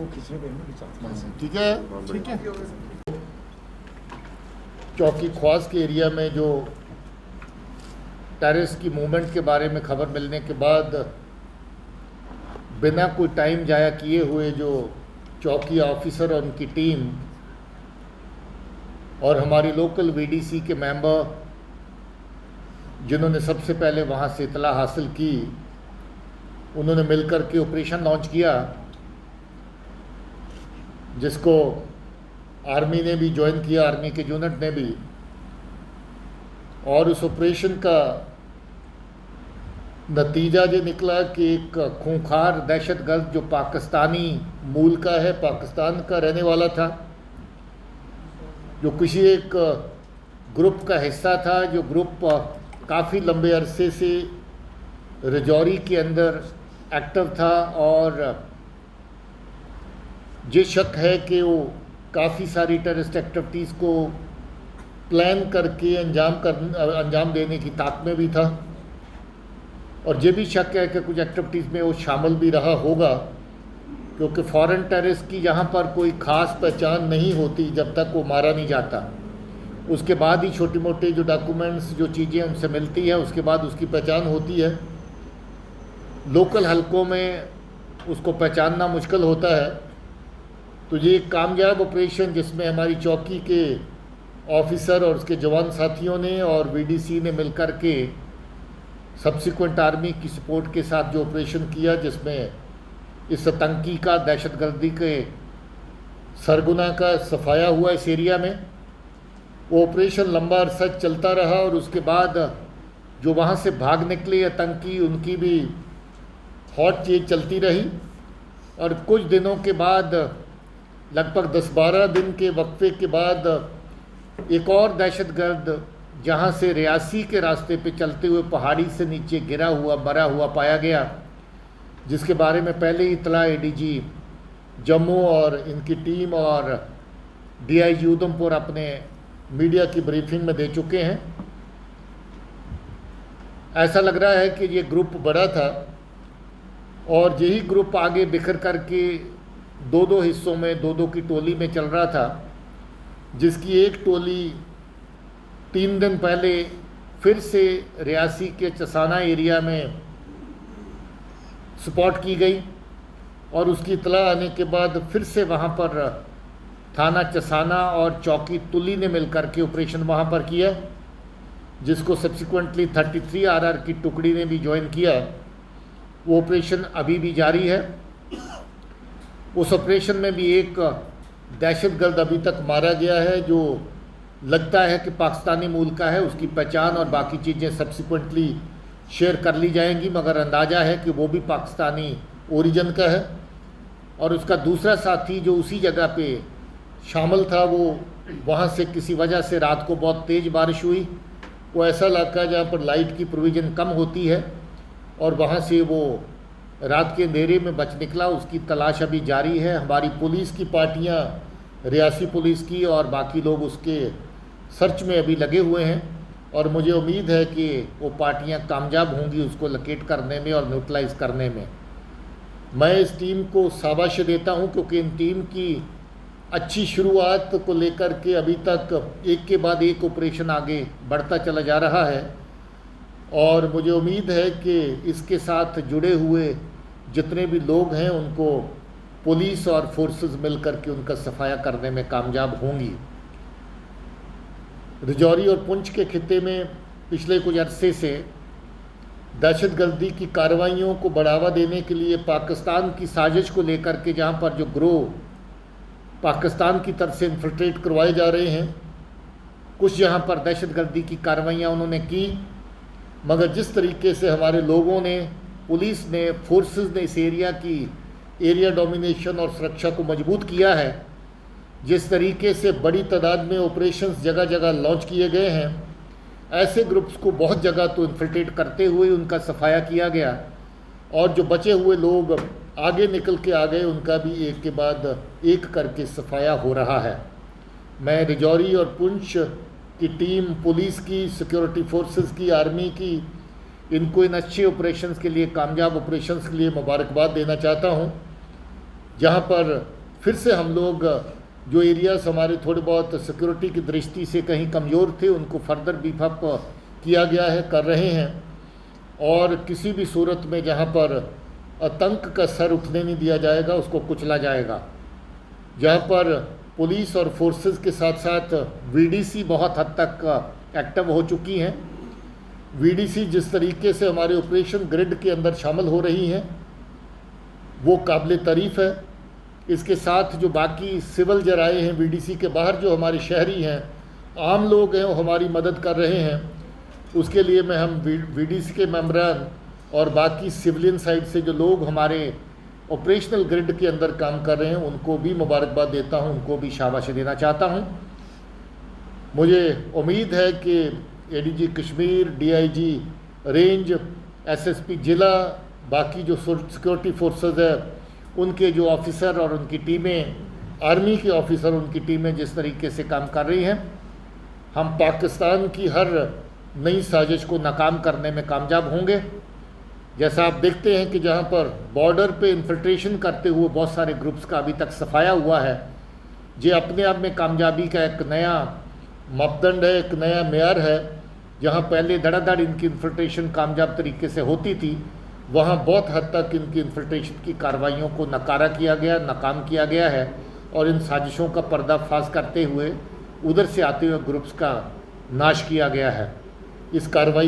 वो खींचने पे नहीं खींचा। ठीक है, ठीक है। चौकी ख्वास के एरिया में जो टेररिस्ट की मूवमेंट के बारे में खबर मिलने के बाद बिना कोई टाइम जाया किए हुए जो चौकी ऑफिसर और उनकी टीम और हमारी लोकल वीडीसी के मेंबर जिन्होंने सबसे पहले वहाँ से इतला हासिल की, उन्होंने मिलकर के ऑपरेशन लॉन्च किया, जिसको आर्मी ने भी ज्वाइन किया, आर्मी के यूनिट ने भी। और उस ऑपरेशन का नतीजा ये निकला कि एक खूंखार दहशतगर्द जो पाकिस्तानी मूल का है, पाकिस्तान का रहने वाला था, जो किसी एक ग्रुप का हिस्सा था, जो ग्रुप काफ़ी लंबे अरसे से रजौरी के अंदर एक्टिव था, और ये शक है कि वो काफ़ी सारी टेररिस्ट एक्टिविटीज़ को प्लान करके अंजाम देने की ताक में भी था। और ये भी शक है कि कुछ एक्टिविटीज़ में वो शामिल भी रहा होगा, क्योंकि फॉरेन टेररिस्ट की यहाँ पर कोई ख़ास पहचान नहीं होती जब तक वो मारा नहीं जाता। उसके बाद ही छोटे मोटे जो डॉक्यूमेंट्स, जो चीज़ें उनसे मिलती हैं, उसके बाद उसकी पहचान होती है। लोकल हलकों में उसको पहचानना मुश्किल होता है। तो ये एक कामयाब ऑपरेशन जिसमें हमारी चौकी के ऑफिसर और उसके जवान साथियों ने और वीडीसी ने मिलकर के सब्सिक्वेंट आर्मी की सपोर्ट के साथ जो ऑपरेशन किया, जिसमें इस आतंकी का, दहशतगर्दी के सरगुना का सफाया हुआ इस एरिया में। वो ऑपरेशन लंबा अरसा चलता रहा और उसके बाद जो वहाँ से भाग निकले आतंकी, उनकी भी हॉट चेज चलती रही। और कुछ दिनों के बाद, लगभग 10-12 दिन के वक्फे के बाद, एक और दहशतगर्द जहाँ से रियासी के रास्ते पे चलते हुए पहाड़ी से नीचे गिरा हुआ, मरा हुआ पाया गया, जिसके बारे में पहले ही इतला एडीजी जम्मू और इनकी टीम और डीआईजी उधमपुर अपने मीडिया की ब्रीफिंग में दे चुके हैं। ऐसा लग रहा है कि ये ग्रुप बड़ा था और यही ग्रुप आगे बिखर करके 2-2 हिस्सों में, 2-2 की टोली में चल रहा था, जिसकी एक टोली 3 दिन पहले फिर से रियासी के चसाना एरिया में स्पॉट की गई और उसकी इतला आने के बाद फिर से वहाँ पर थाना चसाना और चौकी तुली ने मिलकर के ऑपरेशन वहाँ पर किया, जिसको सब्सिक्वेंटली 33 आरआर की टुकड़ी ने भी ज्वाइन किया। वो ऑपरेशन अभी भी जारी है। उस ऑपरेशन में भी एक दहशतगर्द अभी तक मारा गया है, जो लगता है कि पाकिस्तानी मूल का है। उसकी पहचान और बाकी चीज़ें सब्सिक्वेंटली शेयर कर ली जाएंगी, मगर अंदाज़ा है कि वो भी पाकिस्तानी ओरिजिन का है। और उसका दूसरा साथी जो उसी जगह पे शामिल था, वो वहाँ से किसी वजह से रात को बहुत तेज़ बारिश हुई। वो ऐसा इलाका है जहाँ पर लाइट की प्रोविज़न कम होती है और वहाँ से वो रात के अंधेरे में बच निकला। उसकी तलाश अभी जारी है। हमारी पुलिस की पार्टियाँ, रियासी पुलिस की और बाकी लोग उसके सर्च में अभी लगे हुए हैं और मुझे उम्मीद है कि वो पार्टियां कामयाब होंगी उसको लोकेट करने में और न्यूट्रलाइज करने में। मैं इस टीम को शाबाशी देता हूं, क्योंकि इन टीम की अच्छी शुरुआत को लेकर के अभी तक एक के बाद एक ऑपरेशन आगे बढ़ता चला जा रहा है। और मुझे उम्मीद है कि इसके साथ जुड़े हुए जितने भी लोग हैं, उनको पुलिस और फोर्सेस मिलकर के उनका सफाया करने में कामयाब होंगी। रजौरी और पुंछ के खित्ते में पिछले कुछ अरसे से दहशतगर्दी की कार्रवाइयों को बढ़ावा देने के लिए पाकिस्तान की साजिश को लेकर के, जहाँ पर जो ग्रोह पाकिस्तान की तरफ से इन्फिल्ट्रेट करवाए जा रहे हैं, कुछ जहाँ पर दहशतगर्दी की कार्रवाइयाँ उन्होंने की, मगर जिस तरीके से हमारे लोगों ने, पुलिस ने, फोर्सेस ने इस एरिया की एरिया डोमिनेशन और सुरक्षा को मजबूत किया है, जिस तरीके से बड़ी तादाद में ऑपरेशंस जगह जगह लॉन्च किए गए हैं, ऐसे ग्रुप्स को बहुत जगह तो इन्फिल्ट्रेट करते हुए उनका सफाया किया गया और जो बचे हुए लोग आगे निकल के आ गए, उनका भी एक के बाद एक करके सफाया हो रहा है। मैं रजौरी और पुंछ की टीम, पुलिस की, सिक्योरिटी फोर्सेस की, आर्मी की, इनको इन अच्छे ऑपरेशंस के लिए, कामयाब ऑपरेशंस के लिए मुबारकबाद देना चाहता हूं, जहां पर फिर से हम लोग जो एरियाज़ हमारे थोड़े बहुत सिक्योरिटी की दृष्टि से कहीं कमज़ोर थे उनको फर्दर बीफ अप किया गया है, कर रहे हैं। और किसी भी सूरत में जहाँ पर आतंक का सर उठने नहीं दिया जाएगा उसको कुचला जाएगा। जहाँ पर पुलिस और फोर्सेस के साथ साथ वीडीसी बहुत हद तक एक्टिव हो चुकी हैं। वीडीसी जिस तरीके से हमारे ऑपरेशन ग्रिड के अंदर शामिल हो रही हैं वो काबिल तारीफ़ है। इसके साथ जो बाकी सिविल जराए हैं वीडीसी के बाहर, जो हमारे शहरी हैं, आम लोग हैं, वो हमारी मदद कर रहे हैं। उसके लिए मैं हम वीडीसी के मेम्बरान और बाकी सिविलियन साइड से जो लोग हमारे ऑपरेशनल ग्रिड के अंदर काम कर रहे हैं उनको भी मुबारकबाद देता हूं, उनको भी शाबाशी देना चाहता हूं। मुझे उम्मीद है कि ADG Kashmir, DIG range, SSP ज़िला, बाकी जो सिक्योरिटी फोर्सेस है उनके जो ऑफिसर और उनकी टीमें, आर्मी के ऑफिसर उनकी टीमें जिस तरीके से काम कर रही हैं, हम पाकिस्तान की हर नई साजिश को नाकाम करने में कामयाब होंगे। जैसा आप देखते हैं कि जहाँ पर बॉर्डर पे इन्फिल्ट्रेशन करते हुए बहुत सारे ग्रुप्स का अभी तक सफाया हुआ है, ये अपने आप में कामयाबी का एक नया मापदंड है, एक नया मेयार है। जहाँ पहले धड़ाधड़ इनकी इन्फिल्ट्रेशन कामयाब तरीके से होती थी, वहाँ बहुत हद तक इनकी इन्फिल्ट्रेशन की कार्रवाइयों को नकारा किया गया, नाकाम किया गया है और इन साजिशों का पर्दाफाश करते हुए उधर से आते हुए ग्रुप्स का नाश किया गया है। इस कार्रवाई